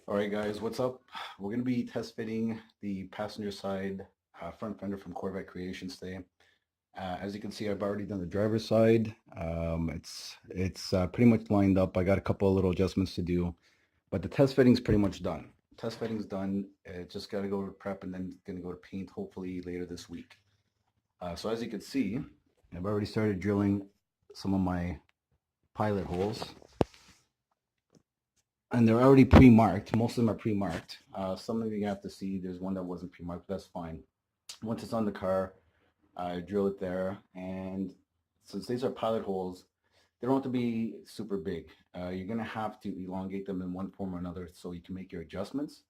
Alright guys, what's up? We're going to be test fitting the passenger side front fender from Corvette Creations today. As you can see, I've already done the driver's side. It's pretty much lined up. I got a couple of little adjustments to do, but the test fitting's pretty much done. Test fitting's done. It just got to go to prep and then going to go to paint hopefully later this week. So as you can see, I've already started drilling some of my pilot holes. And they're already pre-marked. Most of them are pre-marked. Some of you have to see. There's one that wasn't pre-marked, but that's fine. Once it's on the car, I drill it there. And since these are pilot holes, they don't have to be super big. You're going to have to elongate them in one form or another so you can make your adjustments.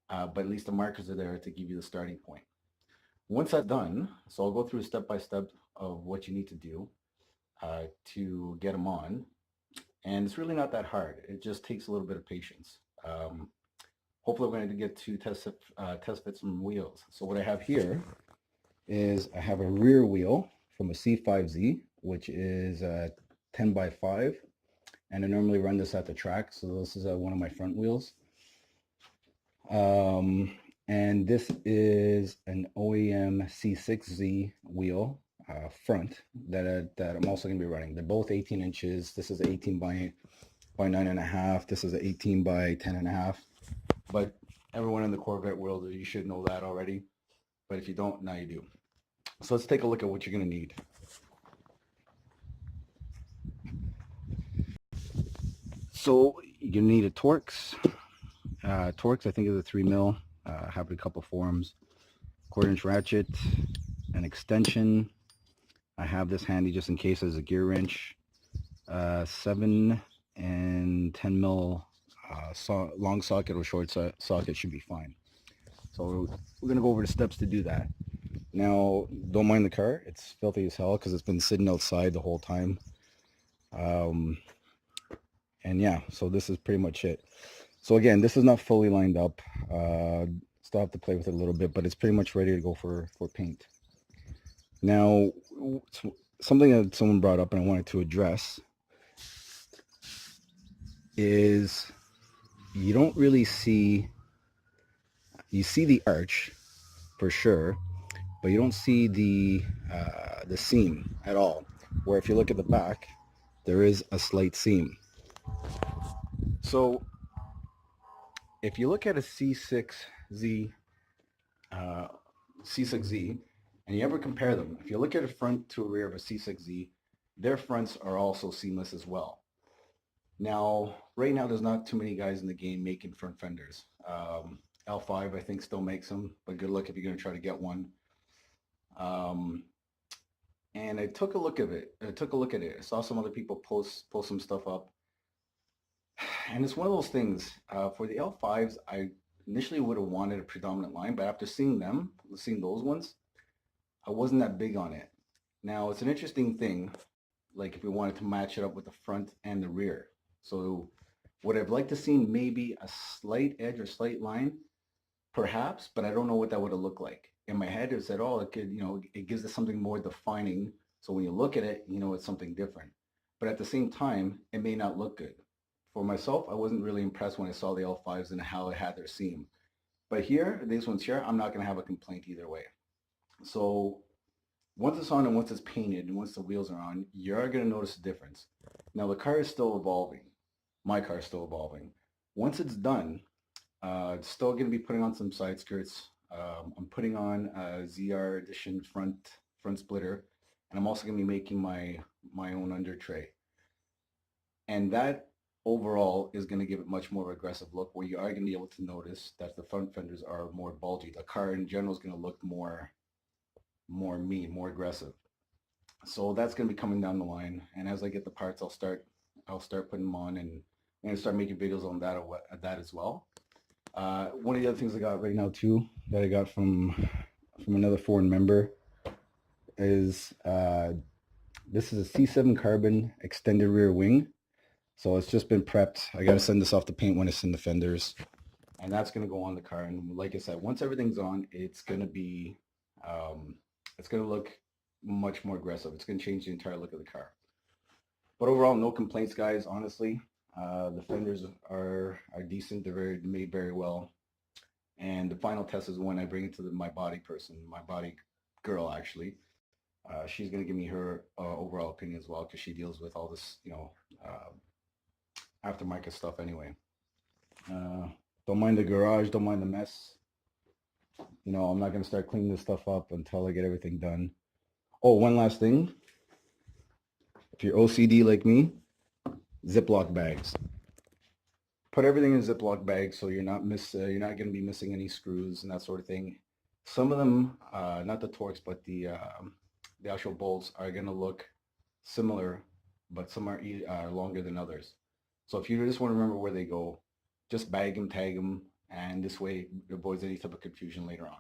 But at least the markers are there to give you the starting point. Once that's done, so I'll go through step by step of what you need to do to get them on. And it's really not that hard. It just takes a little bit of patience. Hopefully we're going to get to test fit some wheels. So what I have here is I have a rear wheel from a C5Z, which is 10 by 5. And I normally run this at the track. So this is one of my front wheels. And this is an OEM C6Z wheel front that I'm also going to be running. They're both 18 inches. This is 18 by 9.5. This is an 18 by 10.5. But everyone in the Corvette world, you should know that already. But if you don't, now you do. So let's take a look at what you're going to need. So you're going to need a Torx. Torx, I think, is a 3 mil. I have a couple forms. 1/4-inch ratchet, an extension. I have this handy just in case as a gear wrench. 7 and 10 mil long socket or short socket should be fine. So we're going to go over the steps to do that. Now, don't mind the car. It's filthy as hell because it's been sitting outside the whole time. And yeah, so this is pretty much it. So again, this is not fully lined up. Still have to play with it a little bit, but it's pretty much ready to go for paint. Now, something that someone brought up and I wanted to address is you don't really see, you see the arch for sure, but you don't see the seam at all. Where if you look at the back, there is a slight seam. So if you look at a C6Z, C6Z, and you ever compare them, if you look at a front to a rear of a C6Z, their fronts are also seamless as well. Now, right now, there's not too many guys in the game making front fenders. L5, I think, still makes them, but good luck if you're going to try to get one. And I took a look at it. I saw some other people post some stuff up. And it's one of those things. For the L5s, I initially would have wanted a predominant line, but after seeing those ones, I wasn't that big on it. Now, it's an interesting thing, like if we wanted to match it up with the front and the rear. So would I've liked to see maybe a slight edge or slight line? Perhaps, but I don't know what that would have looked like. In my head, it said, oh, it could, it gives it something more defining. So when you look at it, it's something different. But at the same time, it may not look good. For myself, I wasn't really impressed when I saw the L5s and how it had their seam. But here, these ones here, I'm not going to have a complaint either way. So once it's on and once it's painted and once the wheels are on, you're going to notice a difference. Now, the car is still evolving. My car is still evolving. Once it's done, it's still going to be putting on some side skirts. I'm putting on a ZR edition front splitter, and I'm also going to be making my own under tray. And that overall is going to give it much more aggressive look where you are going to be able to notice that the front fenders are more bulgy. The car in general is going to look more mean, more aggressive. So that's going to be coming down the line. And as I get the parts, I'll start putting them on, and I'm going to start making videos on that as well. One of the other things I got right now too, that I got from another foreign member, is this is a C7 carbon extended rear wing. So it's just been prepped. I got to send this off to paint when it's in the fenders, and that's going to go on the car. And like I said, once everything's on, it's going to be, it's going to look much more aggressive. It's going to change the entire look of the car. But overall, no complaints, guys, honestly. The fenders are decent. They're made very well. And the final test is when I bring it to my body person, my body girl actually. She's gonna give me her overall opinion as well because she deals with all this, aftermarket stuff anyway. Uh, don't mind the garage, don't mind the mess. I'm not gonna start cleaning this stuff up until I get everything done. Oh, one last thing. If you're OCD like me, Ziploc bags. Put everything in Ziploc bags so you're not gonna be missing any screws and that sort of thing. Some of them, not the Torx, but the actual bolts are gonna look similar, but some are longer than others. So if you just want to remember where they go, just bag them, tag them, and this way it avoids any type of confusion later on.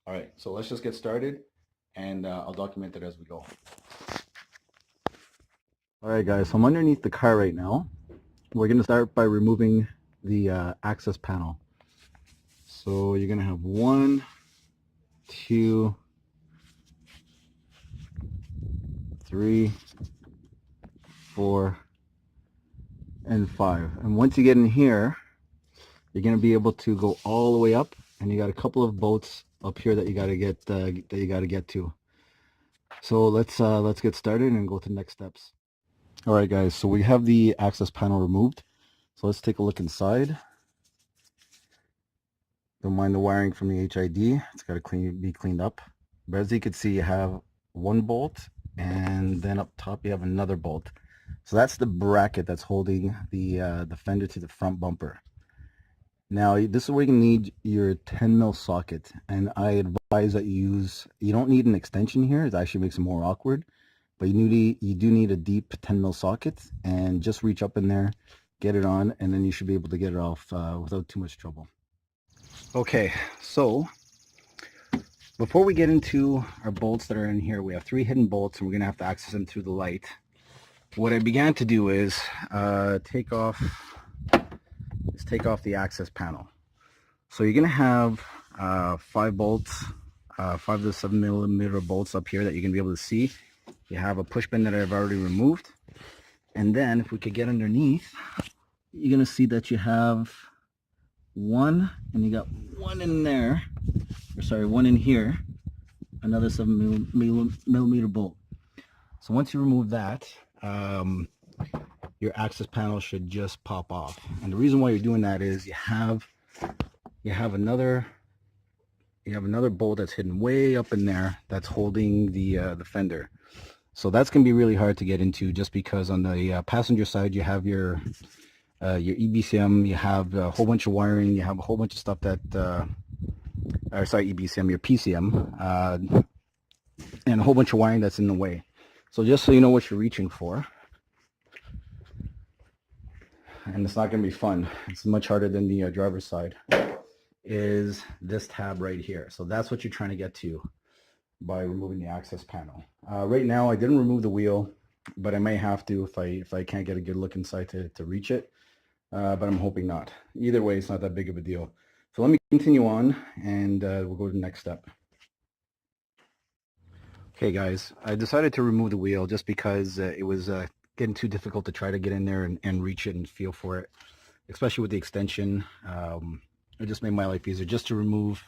All right, so let's just get started, and I'll document it as we go. All right, guys, so I'm underneath the car right now. We're going to start by removing the access panel. So you're going to have 1, 2, 3, 4, and 5. And once you get in here, you're going to be able to go all the way up, and you got a couple of bolts up here that you got to get to. So let's get started and go to the next steps. All right, guys, so we have the access panel removed. So let's take a look inside. Don't mind the wiring from the HID. It's got to be cleaned up. But as you can see, you have one bolt, and then up top you have another bolt. So that's the bracket that's holding the fender to the front bumper. Now, this is where you need your 10 mil socket, and I advise that you don't need an extension here. It actually makes it more awkward, but you do need a deep 10 mil socket, and just reach up in there, get it on, and then you should be able to get it off without too much trouble. Okay, so before we get into our bolts that are in here, we have 3 hidden bolts, and we're going to have to access them through the light. What I began to do is take off the access panel. So you're going to have 5 bolts, 5 to 7 millimeter bolts up here that you're going to be able to see. You have a push pin that I've already removed. And then if we could get underneath, you're going to see that you have 1, and you got 1 in there, or sorry, 1 in here, another 7 millimeter bolt. So once you remove that, your access panel should just pop off. And the reason why you're doing that is you have another bolt that's hidden way up in there that's holding the fender. So that's going to be really hard to get into, just because on the passenger side you have your EBCM, you have a whole bunch of wiring, you have a whole bunch of stuff that or sorry, EBCM, your PCM, and a whole bunch of wiring that's in the way. So just so you know what you're reaching for, and it's not going to be fun, it's much harder than the driver's side, is this tab right here. So that's what you're trying to get to by removing the access panel. Right now I didn't remove the wheel, but I may have to if I can't get a good look inside to reach it, but I'm hoping not. Either way, it's not that big of a deal. So let me continue on, and we'll go to the next step. Okay guys, I decided to remove the wheel just because it was getting too difficult to try to get in there and reach it and feel for it, especially with the extension. It just made my life easier just to remove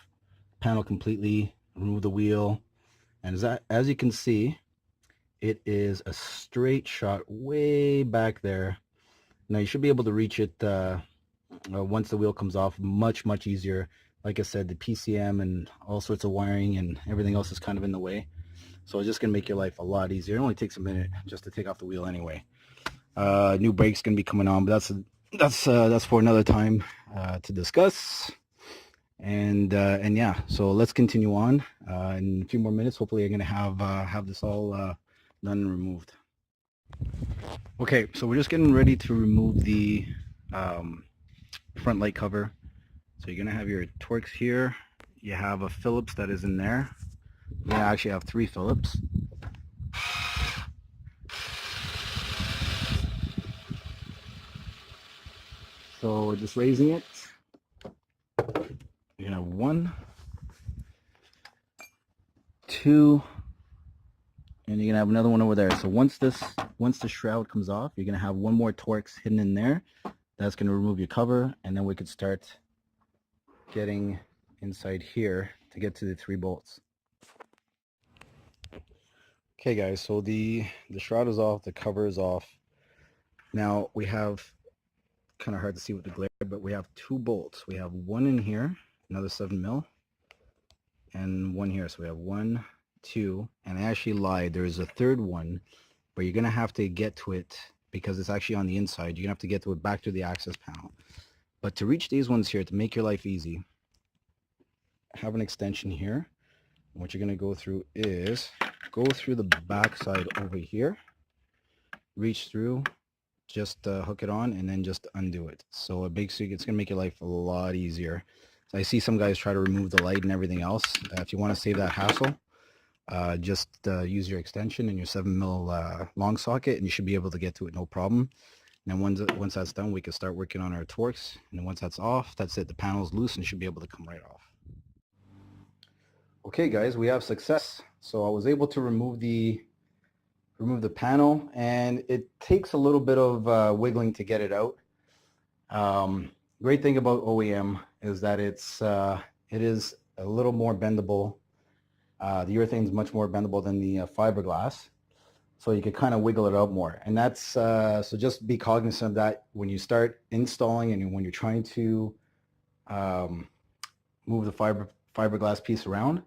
panel completely, remove the wheel, and as you can see, it is a straight shot way back there. Now you should be able to reach it once the wheel comes off much easier. Like I said, the PCM and all sorts of wiring and everything else is kind of in the way. So it's just going to make your life a lot easier. It only takes a minute just to take off the wheel anyway. New brakes going to be coming on, but that's for another time to discuss. And yeah, so let's continue on. In a few more minutes, hopefully I'm going to have this all done and removed. Okay, so we're just getting ready to remove the front light cover. So you're going to have your Torx here. You have a Phillips that is in there. You actually have 3 Phillips. So just raising it. You're going to have 1, 2, and you're gonna have another one over there. So once the shroud comes off, you're gonna have one more Torx hidden in there. That's gonna remove your cover, and then we could start getting inside here to get to the 3 bolts. Okay guys, so the shroud is off, the cover is off. Now we have, kind of hard to see with the glare, but we have 2 bolts. We have one in here, another 7mm, and one here. So we have 1, 2, and I actually lied. There's a third one, but you're gonna have to get to it because it's actually on the inside. You're gonna have to get to it back to the access panel. But to reach these ones here, to make your life easy, have an extension here. What you're gonna go through is go through the back side over here, reach through, just hook it on, and then just undo it. So basically it's gonna make your life a lot easier. So I see some guys try to remove the light and everything else. If you want to save that hassle, just use your extension and your 7mm long socket, and you should be able to get to it no problem. And then once that's done, we can start working on our Torx. And then once that's off, that's it. The panel's loose and should be able to come right off. Okay guys, we have success. So I was able to remove the panel, and it takes a little bit of wiggling to get it out. Great thing about OEM is that it is a little more bendable. The urethane is much more bendable than the fiberglass, so you could kind of wiggle it out more. And that's so just be cognizant of that when you start installing and when you're trying to move the fiberglass piece around,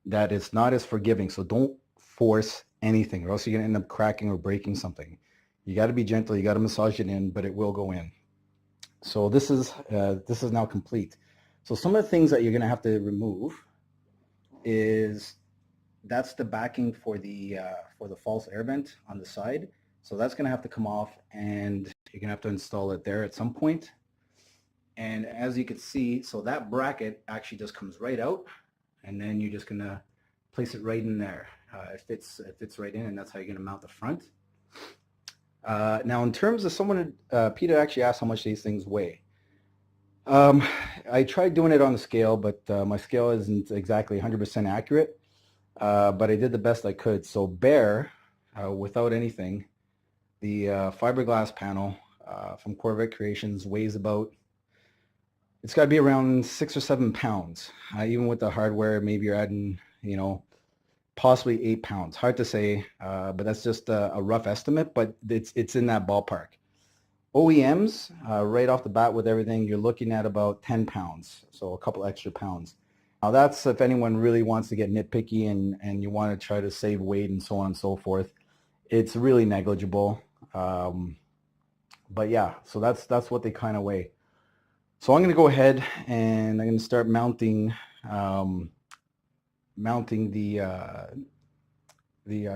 that it's not as forgiving. So don't force anything, or else you're going to end up cracking or breaking something. You got to be gentle. You got to massage it in, but it will go in. So this is now complete. So some of the things that you're going to have to remove is that's the backing for the false air vent on the side. So that's going to have to come off, and you're going to have to install it there at some point. And as you can see, so that bracket actually just comes right out, and then you're just going to place it right in there. It fits right in, and that's how you're going to mount the front. Now, in terms of someone, Peter actually asked how much these things weigh. I tried doing it on the scale, but my scale isn't exactly 100% accurate, but I did the best I could. So bare, without anything, the fiberglass panel from Corvette Creations weighs about, it's got to be around 6 or 7 pounds. Even with the hardware, maybe you're adding, possibly 8 pounds. Hard to say, but that's just a rough estimate, but it's in that ballpark. OEMs, right off the bat with everything, you're looking at about 10 pounds, so a couple extra pounds. Now that's if anyone really wants to get nitpicky and you want to try to save weight and so on and so forth. It's really negligible. But yeah, so that's what they kind of weigh. So I'm going to go ahead and I'm going to start mounting the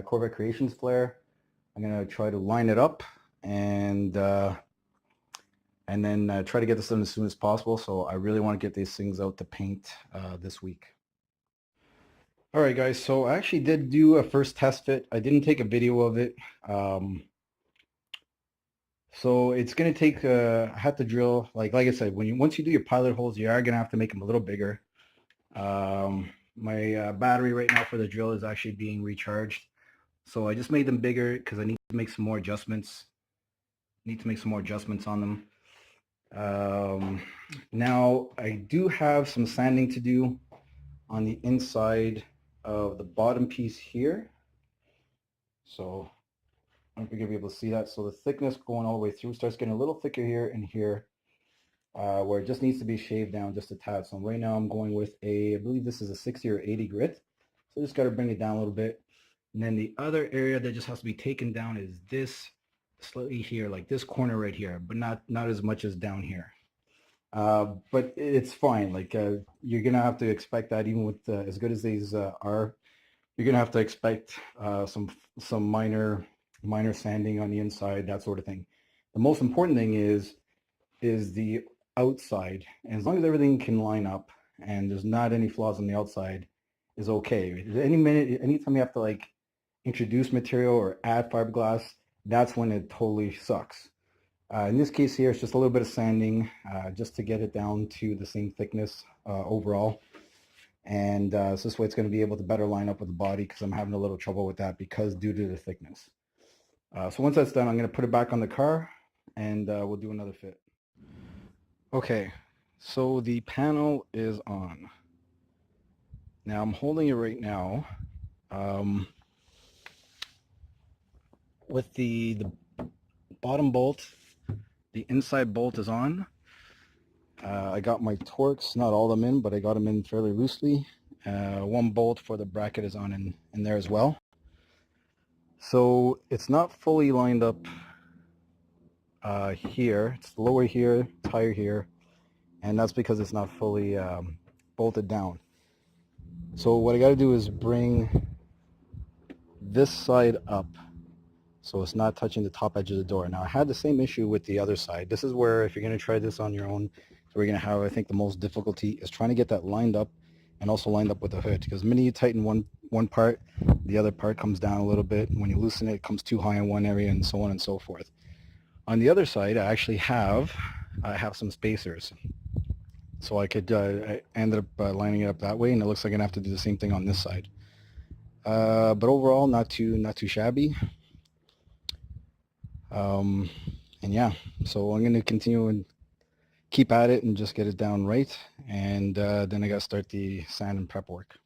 Corvette Creations flare. I'm going to try to line it up and then try to get this done as soon as possible. So I really want to get these things out to paint this week. All right, guys. So I actually did do a first test fit. I didn't take a video of it. So it's going to take, I had to drill, like I said, once you do your pilot holes, you are going to have to make them a little bigger. My battery right now for the drill is actually being recharged. So I just made them bigger because I need to make some more adjustments. On them. Now I do have some sanding to do on the inside of the bottom piece here. So I don't think you'll be able to see that. So the thickness going all the way through starts getting a little thicker here and here, where it just needs to be shaved down just a tad. So right now I'm going with I believe this is a 60 or 80 grit. So just got to bring it down a little bit. And then the other area that just has to be taken down is this slightly here, like this corner right here, but not as much as down here. But it's fine. Like you're gonna have to expect that, even with as good as these are, you're gonna have to expect some minor sanding on the inside, that sort of thing. The most important thing is the outside, and as long as everything can line up and there's not any flaws on the outside, is okay. Anytime you have to like introduce material or add fiberglass, that's when it totally sucks. In this case here, it's just a little bit of sanding just to get it down to the same thickness overall. And so this way it's going to be able to better line up with the body, because I'm having a little trouble with that because due to the thickness. So once that's done, I'm going to put it back on the car, and we'll do another fit. Okay, so the panel is on. Now I'm holding it right now. With the bottom bolt, the inside bolt is on. I got my Torx, not all of them in, but I got them in fairly loosely. One bolt for the bracket is on in there as well. So it's not fully lined up here. It's lower here, it's higher here, and that's because it's not fully bolted down. So what I got to do is bring this side up so it's not touching the top edge of the door. Now I had the same issue with the other side. This is where, if you're going to try this on your own, we're going to have, I think, the most difficulty is trying to get that lined up and also lined up with the hood, because the minute you tighten one part, the other part comes down a little bit. When you loosen it, it comes too high in one area, and so on and so forth. On the other side, I actually have some spacers, so I could I ended up lining it up that way, and it looks like I'm gonna have to do the same thing on this side. But overall, not too shabby. And yeah, so I'm gonna continue and keep at it and just get it down right, and then I gotta start the sand and prep work.